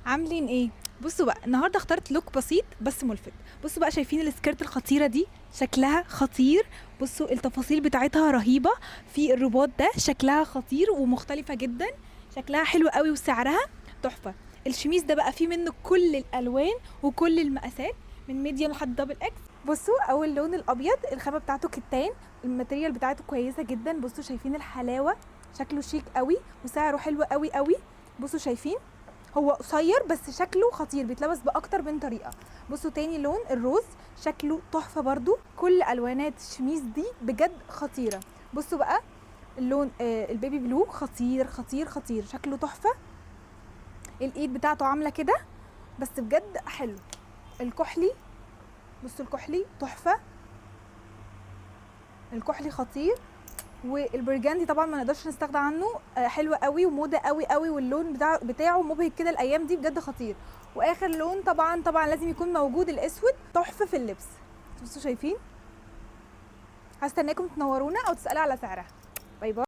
عاملين ايه؟ بصوا بقى النهارده اخترت لوك بسيط بس ملفت. بصوا بقى، شايفين السكيرت الخطيره دي؟ شكلها خطير. بصوا التفاصيل بتاعتها رهيبه. في الرباط ده شكلها خطير ومختلفه جدا. شكلها حلو قوي وسعرها تحفه. الشميس ده بقى فيه منه كل الالوان وكل المقاسات، من ميديوم لحد دبل اكس. بصوا اول لون الابيض، الخامه بتاعته كتان، الماتيريال بتاعته كويسه جدا. بصوا شايفين الحلاوه، شكله شيك قوي وسعره حلو قوي قوي. بصوا شايفين هو قصير بس شكله خطير، بيتلبس باكتر من طريقه. بصوا تاني لون الروز، شكله تحفه برضو. كل الوانات الشميز دي بجد خطيره. بصوا بقى اللون البيبي بلو، خطير خطير خطير، شكله تحفه. الايد بتاعته عامله كده بس بجد حلو. الكحلي، بصوا الكحلي تحفه، الكحلي خطير. والبرجندي طبعا ما نقدرش نستغنى عنه، حلو قوي وموضه قوي قوي، واللون بتاعه مبهج كده الايام دي، بجد خطير. واخر لون طبعا لازم يكون موجود، الاسود، تحفه في اللبس. بصوا شايفين. هستناكم تنورونا او تسالوا على سعرها. باي باي.